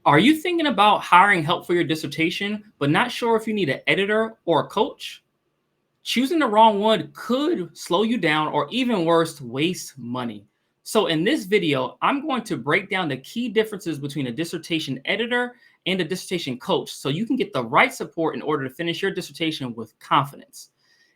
Are you thinking about hiring help for your dissertation, but not sure if you need an editor or a coach? Choosing the wrong one could slow you down or even worse, waste money. So in this video, I'm going to break down the key differences between a dissertation editor and a dissertation coach so you can get the right support in order to finish your dissertation with confidence.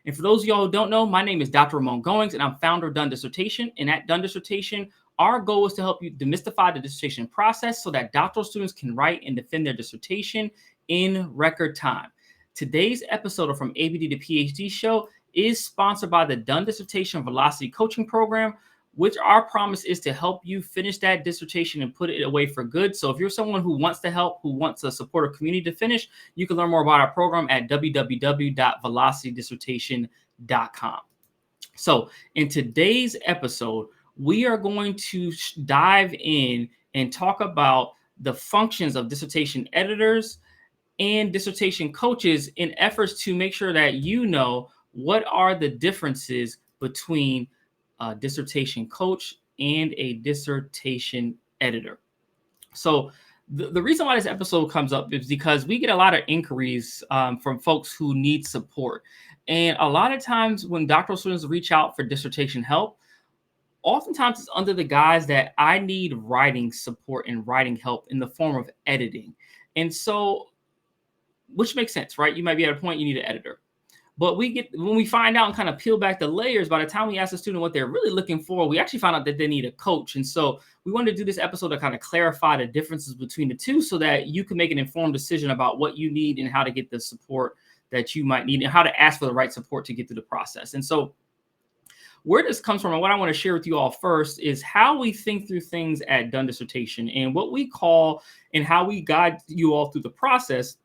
And for those of y'all who don't know, my name is Dr. Ramon Goings and I'm founder of Done Dissertation. And at Done Dissertation, our goal is to help you demystify the dissertation process so that doctoral students can write and defend their dissertation in record time. Today's episode of From ABD to PhD Show is sponsored by the Done Dissertation Velocity Coaching Program, which our promise is to help you finish that dissertation and put it away for good. So if you're someone who wants to help, who wants a supportive community to finish, you can learn more about our program at www.velocitydissertation.com. So in today's episode, we are going to dive in and talk about the functions of dissertation editors and dissertation coaches in efforts to make sure that you know what are the differences between a dissertation coach and a dissertation editor. So the reason why this episode comes up is because we get a lot of inquiries from folks who need support. And a lot of times when doctoral students reach out for dissertation help, oftentimes it's under the guise that I need writing support and writing help in the form of editing. And so, which makes sense, right? You might be at a point you need an editor. But when we find out and kind of peel back the layers, by the time we ask the student what they're really looking for, we actually find out that they need a coach. And so we wanted to do this episode to kind of clarify the differences between the two so that you can make an informed decision about what you need and how to get the support that you might need and how to ask for the right support to get through the process. And so where this comes from and what I want to share with you all first is how we think through things at Done Dissertation and what we call and how we guide you all through the process.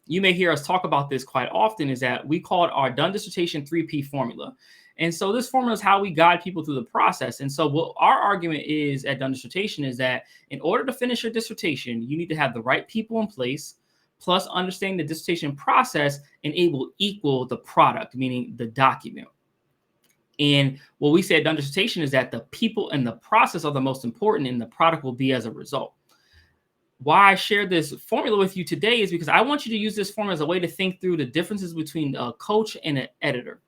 You may hear us talk about this quite often, is that we call it our Done Dissertation 3P formula. And so this formula is how we guide people through the process. And so what our argument is at Done Dissertation is that in order to finish your dissertation, you need to have the right people in place, plus understanding the dissertation process and equal the product, meaning the document. And what we say at Done Dissertation is that the people and the process are the most important and the product will be as a result. Why I share this formula with you today is because I want you to use this formula as a way to think through the differences between a coach and an editor.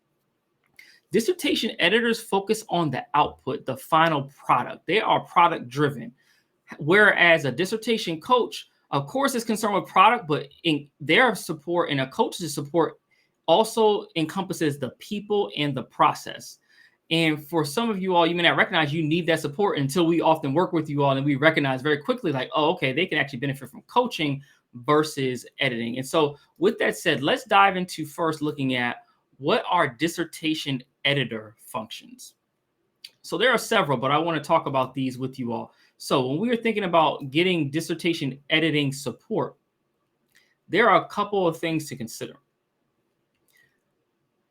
Dissertation editors focus on the output, the final product. They are product driven. Whereas a dissertation coach, of course, is concerned with product, but in their support and a coach's support also encompasses the people and the process. And for some of you all, you may not recognize you need that support until we often work with you all and we recognize very quickly like, oh, okay, they can actually benefit from coaching versus editing. And so with that said, let's dive into first looking at what are dissertation editor functions. So there are several, but I want to talk about these with you all. So when we were thinking about getting dissertation editing support, there are a couple of things to consider.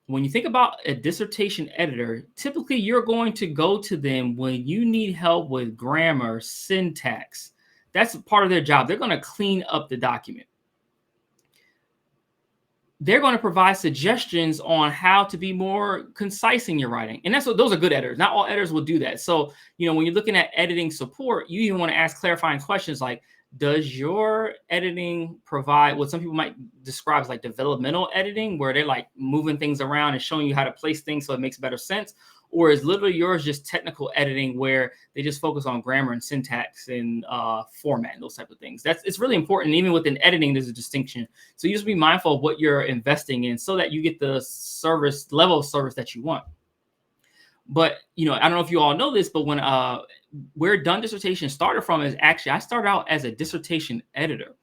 When you think about a dissertation editor, typically you're going to go to them when you need help with grammar, syntax. That's part of their job. They're going to clean up the document. They're going to provide suggestions on how to be more concise in your writing. And those are good editors. Not all editors will do that. So, when you're looking at editing support, you even want to ask clarifying questions like, does your editing provide what some people might describe as like developmental editing, where they're like moving things around and showing you how to place things so it makes better sense? Or is literally yours just technical editing where they just focus on grammar and syntax and format and those type of things? It's really important. Even within editing, there's a distinction. So you just be mindful of what you're investing in so that you get the level of service that you want. But, I don't know if you all know this, but when where Done Dissertation started from is actually, I started out as a dissertation editor.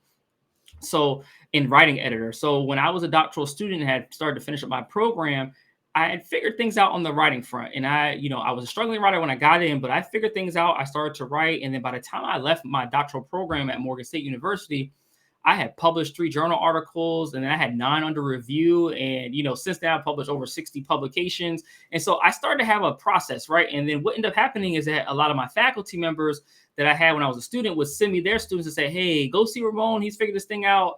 So in writing editor. So when I was a doctoral student and had started to finish up my program, I had figured things out on the writing front. And I was a struggling writer when I got in, but I figured things out. I started to write. And then by the time I left my doctoral program at Morgan State University, I had published 3 journal articles and then I had 9 under review. And, since then I've published over 60 publications. And so I started to have a process, right? And then what ended up happening is that a lot of my faculty members that I had when I was a student would send me their students and say, hey, go see Ramon. He's figured this thing out.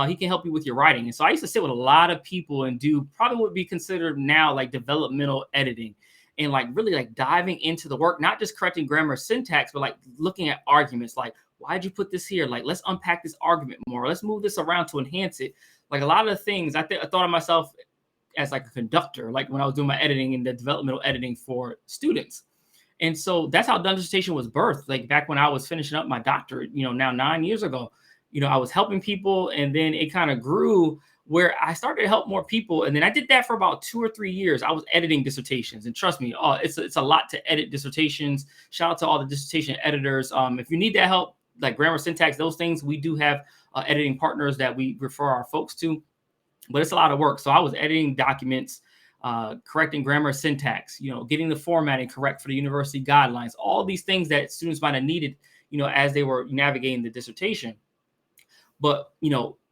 He can help you with your writing. And so I used to sit with a lot of people and do probably what would be considered now like developmental editing. And like really like diving into the work, not just correcting grammar syntax, but like looking at arguments like, why'd you put this here? Like, let's unpack this argument more. Let's move this around to enhance it. Like a lot of the things I thought of myself as like a conductor, like when I was doing my editing and the developmental editing for students. And so that's how dissertation was birthed. Like back when I was finishing up my doctorate, now 9 years ago, I was helping people, and then it kind of grew where I started to help more people. And then I did that for about 2 or 3 years. I was editing dissertations, and trust me, it's a lot to edit dissertations. Shout out to all the dissertation editors. If you need that help, like grammar, syntax, those things, we do have editing partners that we refer our folks to, but it's a lot of work. So I was editing documents, correcting grammar, syntax, getting the formatting correct for the university guidelines, all these things that students might have needed, as they were navigating the dissertation. But,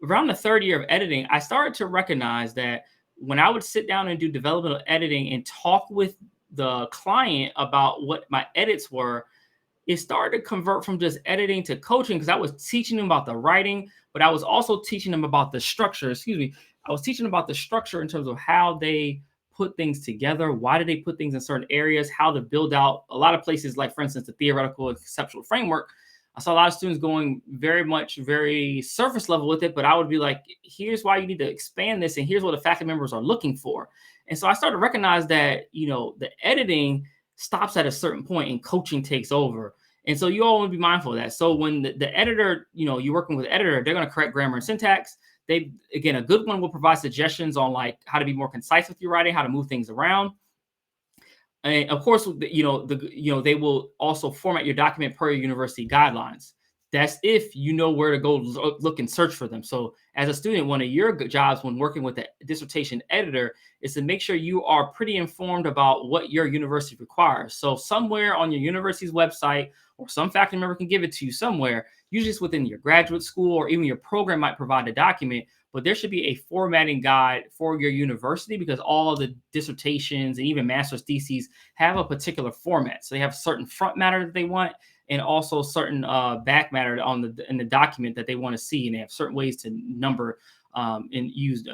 around the third year of editing, I started to recognize that when I would sit down and do developmental editing and talk with the client about what my edits were, it started to convert from just editing to coaching, because I was teaching them about the writing, but I was also teaching them about the structure. I was teaching them about the structure in terms of how they put things together. Why do they put things in certain areas? How to build out a lot of places, like, for instance, the theoretical and conceptual framework. I saw a lot of students going very surface level with it, but I would be like, here's why you need to expand this, and here's what the faculty members are looking for. And so I started to recognize that, the editing stops at a certain point and coaching takes over. And so you all want to be mindful of that. So when the editor, you're working with the editor, they're going to correct grammar and syntax. Again, a good one will provide suggestions on like how to be more concise with your writing, how to move things around. And of course, they will also format your document per your university guidelines. That's if you know where to go look and search for them. So as a student, one of your jobs when working with a dissertation editor is to make sure you are pretty informed about what your university requires. So somewhere on your university's website, or some faculty member can give it to you somewhere, usually it's within your graduate school, or even your program might provide a document, but there should be a formatting guide for your university, because all of the dissertations and even master's theses have a particular format. So they have certain front matter that they want, and also certain back matter in the document that they want to see. And they have certain ways to number and use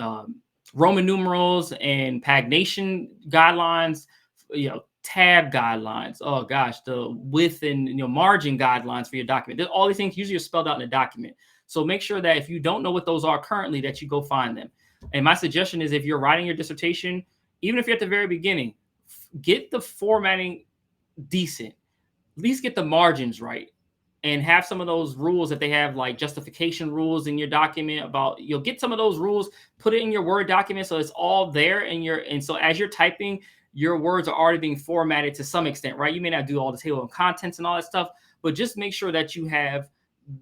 Roman numerals and pagination guidelines, tab guidelines. Oh gosh, the width and margin guidelines for your document. All these things usually are spelled out in the document. So make sure that if you don't know what those are currently, that you go find them. And my suggestion is, if you're writing your dissertation, even if you're at the very beginning, get the formatting decent. At least get the margins right, and have some of those rules that they have, like justification rules in your document about, you'll get some of those rules, put it in your Word document so it's all there and so as you're typing, your words are already being formatted to some extent, right? You may not do all the table of contents and all that stuff, but just make sure that you have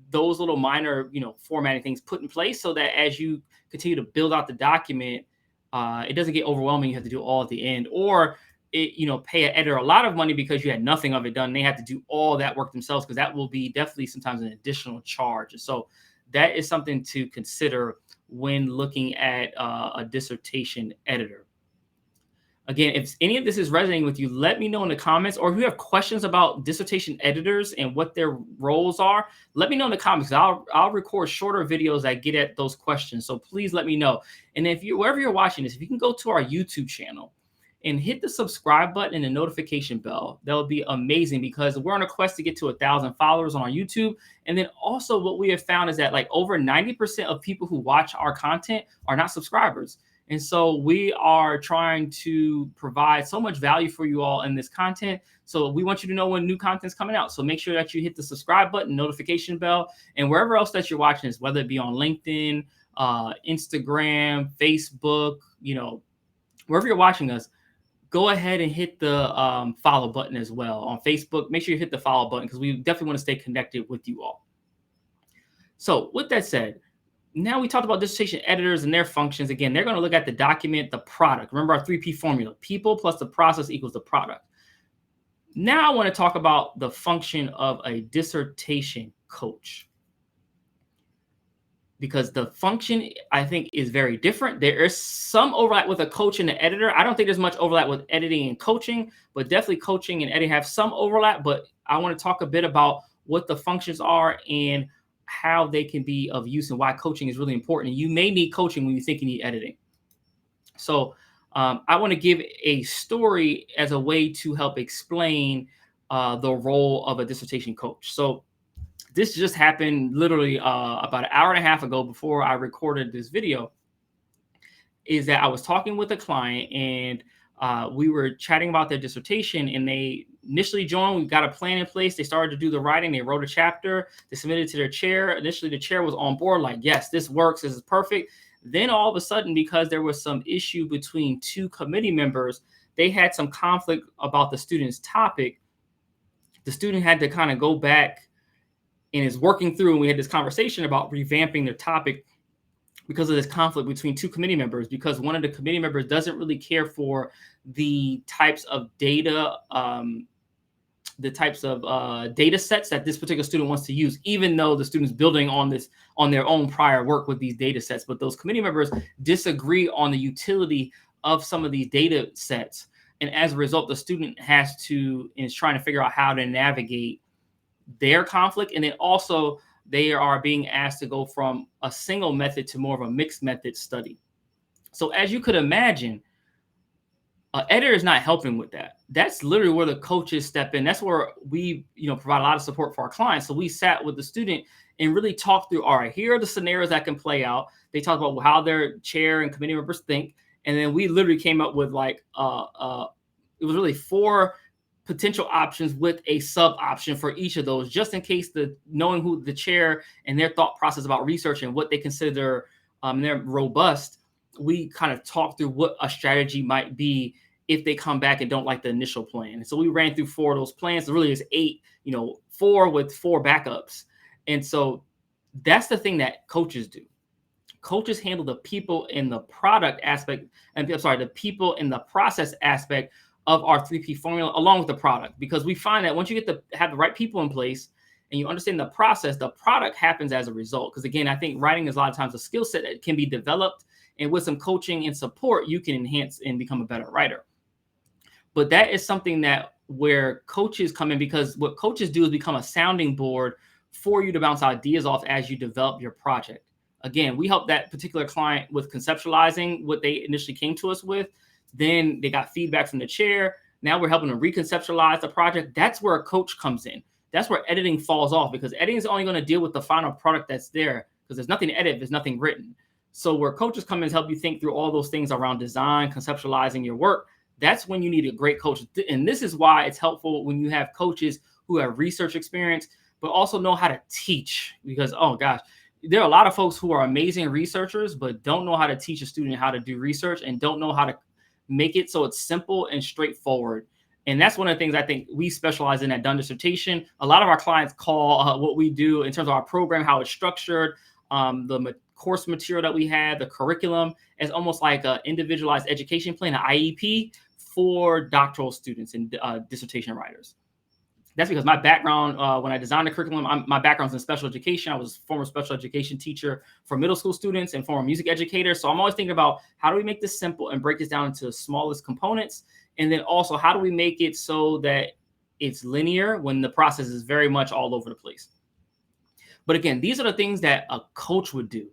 those little minor, formatting things put in place, so that as you continue to build out the document, it doesn't get overwhelming. You have to do all at the end, or pay an editor a lot of money because you had nothing of it done. They have to do all that work themselves, because that will be definitely sometimes an additional charge. And so that is something to consider when looking at a dissertation editor. Again, if any of this is resonating with you, let me know in the comments, or if you have questions about dissertation editors and what their roles are, let me know in the comments. I'll record shorter videos that get at those questions. So please let me know. And if you, wherever you're watching this, if you can go to our YouTube channel and hit the subscribe button and the notification bell, that would be amazing, because we're on a quest to get to 1,000 followers on our YouTube. And then also what we have found is that like over 90% of people who watch our content are not subscribers. And so we are trying to provide so much value for you all in this content. So we want you to know when new content is coming out. So make sure that you hit the subscribe button, notification bell, and wherever else that you're watching this, whether it be on LinkedIn, Instagram, Facebook, wherever you're watching us, go ahead and hit the follow button as well. On Facebook, make sure you hit the follow button, because we definitely want to stay connected with you all. So with that said, now we talked about dissertation editors and their functions. Again, they're going to look at the document, the product. Remember our 3P formula: people plus the process equals the product. Now I want to talk about the function of a dissertation coach, because the function, I think, is very different. There is some overlap with a coach and an editor. I don't think there's much overlap with editing and coaching, but definitely coaching and editing have some overlap. But I want to talk a bit about what the functions are and how they can be of use, and why coaching is really important. And you may need coaching when you think you need editing. So I want to give a story as a way to help explain the role of a dissertation coach. So This just happened literally about an hour and a half ago before I recorded this video. Is that I was talking with a client, and we were chatting about their dissertation, and they initially joined. We got a plan in place. They started to do the writing. They wrote a chapter. They submitted it to their chair. Initially, the chair was on board, like, yes, this works. This is perfect. Then all of a sudden, because there was some issue between two committee members, they had some conflict about the student's topic. The student had to kind of go back and is working through, and we had this conversation about revamping their topic because of this conflict between two committee members, because one of the committee members doesn't really care for the types of data, data sets that this particular student wants to use, even though the student's building on their own prior work with these data sets. But those committee members disagree on the utility of some of these data sets. And as a result, the student is trying to figure out how to navigate their conflict. And then also, they are being asked to go from a single method to more of a mixed method study. So as you could imagine, an editor is not helping with that. That's literally where the coaches step in. That's where we, provide a lot of support for our clients. So we sat with the student and really talked through, all right, here are the scenarios that can play out. They talk about how their chair and committee members think. And then we literally came up with it was really 4 potential options with a sub option for each of those, just in case knowing who the chair and their thought process about research and what they consider they're robust. We kind of talked through what a strategy might be if they come back and don't like the initial plan. And so we ran through 4 of those plans. So really is 8, 4 with 4 backups. And so that's the thing that coaches do. Coaches handle the people in the product aspect, the people in the process aspect of our 3P formula along with the product, because we find that once you get to have the right people in place and you understand the process, the product happens as a result. Because again, I think writing is a lot of times a skill set that can be developed, and with some coaching and support, you can enhance and become a better writer. But that is something that where coaches come in, because what coaches do is become a sounding board for you to bounce ideas off as you develop your project. Again, we help that particular client with conceptualizing what they initially came to us with. Then they got feedback from the chair. Now we're helping them reconceptualize the project. That's where a coach comes in. That's where editing falls off, because editing is only going to deal with the final product that's there, because there's nothing to edit, there's nothing written. So where coaches come in to help you think through all those things around design, conceptualizing your work, that's when you need a great coach. And this is why it's helpful when you have coaches who have research experience, but also know how to teach. Because, oh gosh, there are a lot of folks who are amazing researchers, but don't know how to teach a student how to do research and don't know how to make it so it's simple and straightforward. And that's one of the things I think we specialize in at Done Dissertation. A lot of our clients call what we do in terms of our program, how it's structured, the course material that we have, the curriculum, as almost like an individualized education plan, an IEP for doctoral students and dissertation writers. That's because my background, when I designed the curriculum, my background's in special education. I was a former special education teacher for middle school students and former music educator. So I'm always thinking about how do we make this simple and break this down into the smallest components? And then also, how do we make it so that it's linear when the process is very much all over the place? But again, these are the things that a coach would do,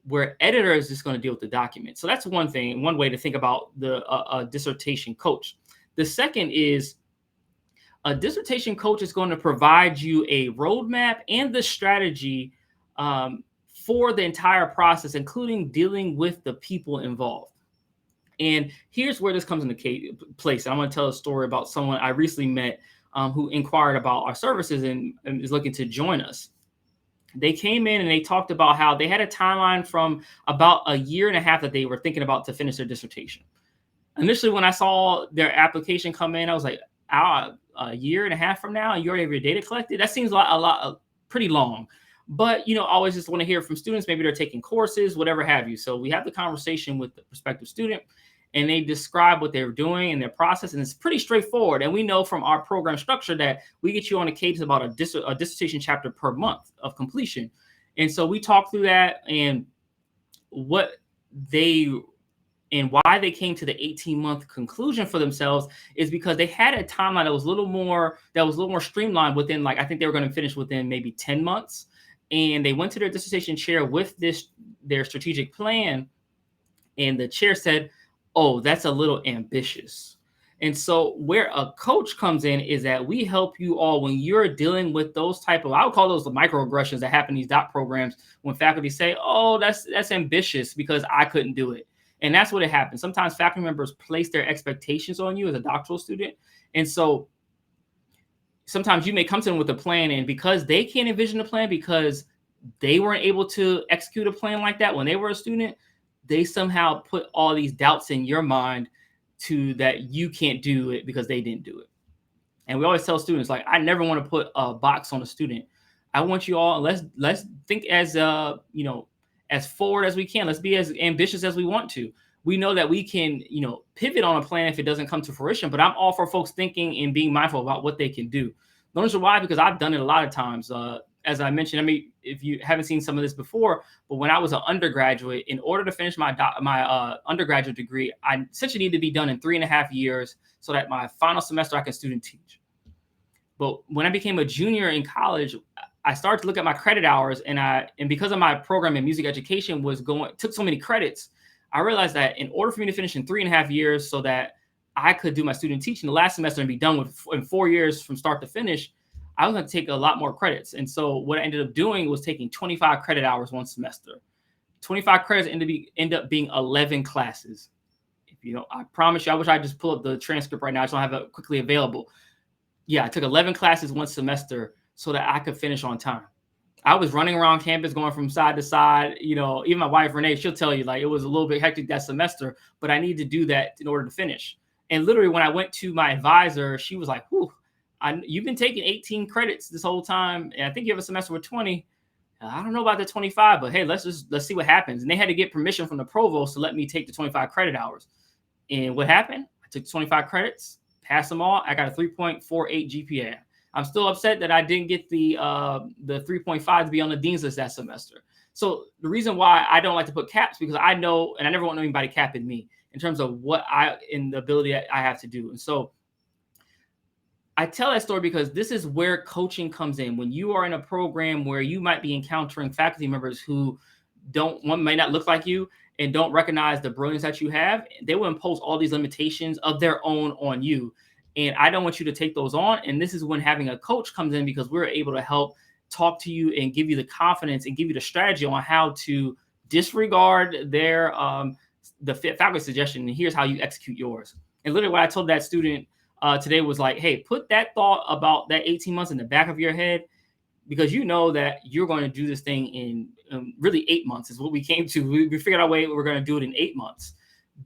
where editor is just going to deal with the document. So that's one thing, one way to think about the dissertation coach. The second is, a dissertation coach is going to provide you a roadmap and the strategy for the entire process, including dealing with the people involved. And here's where this comes into place. I'm going to tell a story about someone I recently met who inquired about our services and is looking to join us. They came in and they talked about how they had a timeline from about a year and a half that they were thinking about to finish their dissertation. Initially, when I saw their application come in, I was like, a year and a half from now, you already have your data collected? That seems pretty long. But, I always just want to hear from students. Maybe they're taking courses, whatever have you. So we have the conversation with the prospective student, and they describe what they're doing and their process. And it's pretty straightforward. And we know from our program structure that we get you on a cadence about a dissertation chapter per month of completion. And so we talk through that and why they came to the 18-month conclusion for themselves is because they had a timeline that was a little more streamlined within, I think they were going to finish within maybe 10 months. And they went to their dissertation chair with their strategic plan. And the chair said, oh, that's a little ambitious. And so where a coach comes in is that we help you all when you're dealing with those type of, I would call those the microaggressions that happen in these dot programs, when faculty say, oh, that's ambitious because I couldn't do it. And that's what it happens. Sometimes faculty members place their expectations on you as a doctoral student. And so sometimes you may come to them with a plan, and because they can't envision a plan because they weren't able to execute a plan like that when they were a student, they somehow put all these doubts in your mind to that you can't do it because they didn't do it. And we always tell students, like, I never want to put a box on a student. I want you all, let's think as as forward as we can. Let's be as ambitious as we want to. We know that we can, pivot on a plan if it doesn't come to fruition, but I'm all for folks thinking and being mindful about what they can do. The reason why, because I've done it a lot of times. As I mentioned, I mean, if you haven't seen some of this before, but when I was an undergraduate, in order to finish my undergraduate degree, I essentially need to be done in 3.5 years so that my final semester I can student teach. But when I became a junior in college, I started to look at my credit hours, and because of my program in music education took so many credits, I realized that in order for me to finish in 3.5 years so that I could do my student teaching the last semester and be done with in 4 years from start to finish, I was going to take a lot more credits. And so what I ended up doing was taking 25 credit hours one semester. 25 credits end up being 11 classes. I promise you, I wish I just pull up the transcript right now. I just don't have it quickly available. Yeah, I took 11 classes one semester so that I could finish on time. I was running around campus going from side to side. Even my wife, Renee, she'll tell you, like, it was a little bit hectic that semester, but I need to do that in order to finish. And literally when I went to my advisor, she was like, whew, you've been taking 18 credits this whole time. And I think you have a semester with 20. I don't know about the 25, but hey, let's see what happens. And they had to get permission from the provost to let me take the 25 credit hours. And what happened? I took 25 credits, passed them all. I got a 3.48 GPA. I'm still upset that I didn't get the 3.5 to be on the dean's list that semester. So the reason why I don't like to put caps, because I know, and I never want anybody capping me in terms of the ability that I have to do. And so I tell that story because this is where coaching comes in. When you are in a program where you might be encountering faculty members who may not look like you and don't recognize the brilliance that you have, they will impose all these limitations of their own on you. And I don't want you to take those on. And this is when having a coach comes in, because we're able to help talk to you and give you the confidence and give you the strategy on how to disregard the faculty suggestion. And here's how you execute yours. And literally what I told that student today was like, hey, put that thought about that 18 months in the back of your head, because you know that you're going to do this thing in really 8 months is what we came to. We figured out a way we're going to do it in 8 months.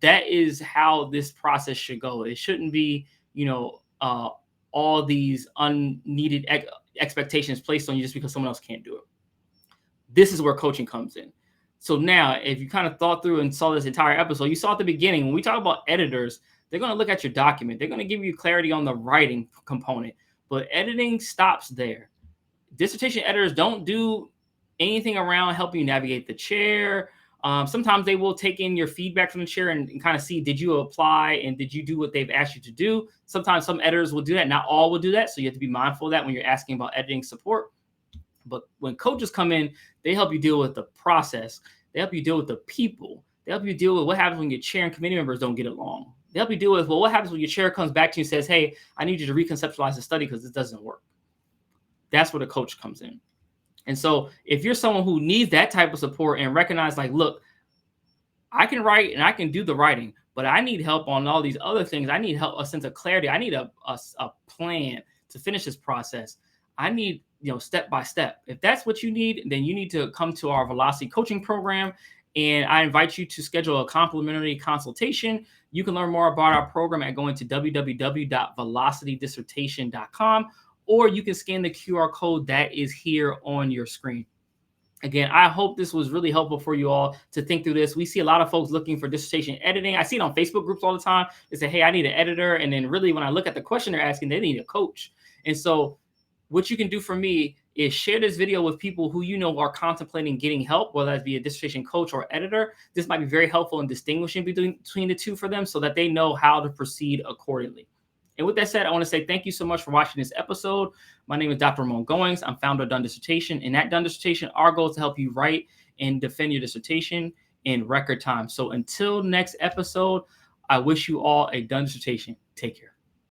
That is how this process should go. It shouldn't be, all these unneeded expectations placed on you just because someone else can't do it. This is where coaching comes in. So now, if you kind of thought through and saw this entire episode, you saw at the beginning, when we talk about editors, they're going to look at your document. They're going to give you clarity on the writing component, but editing stops there. Dissertation editors don't do anything around helping you navigate the chair. Sometimes they will take in your feedback from the chair and kind of see, did you apply and did you do what they've asked you to do? Sometimes some editors will do that. Not all will do that. So you have to be mindful of that when you're asking about editing support. But when coaches come in, they help you deal with the process. They help you deal with the people. They help you deal with what happens when your chair and committee members don't get along. They help you deal with, well, what happens when your chair comes back to you and says, hey, I need you to reconceptualize the study because this doesn't work. That's where the coach comes in. And so if you're someone who needs that type of support and recognize, like, look, I can write and I can do the writing, but I need help on all these other things. I need help, a sense of clarity. I need a plan to finish this process. I need, step by step. If that's what you need, then you need to come to our Velocity coaching program. And I invite you to schedule a complimentary consultation. You can learn more about our program at going to www.velocitydissertation.com, or you can scan the QR code that is here on your screen. Again, I hope this was really helpful for you all to think through this. We see a lot of folks looking for dissertation editing. I see it on Facebook groups all the time. They say, hey, I need an editor. And then really when I look at the question they're asking, they need a coach. And so what you can do for me is share this video with people who are contemplating getting help, whether that be a dissertation coach or editor. This might be very helpful in distinguishing between the two for them so that they know how to proceed accordingly. And with that said, I want to say thank you so much for watching this episode. My name is Dr. Ramon Goings. I'm founder of Done Dissertation. And at Done Dissertation, our goal is to help you write and defend your dissertation in record time. So until next episode, I wish you all a done dissertation. Take care.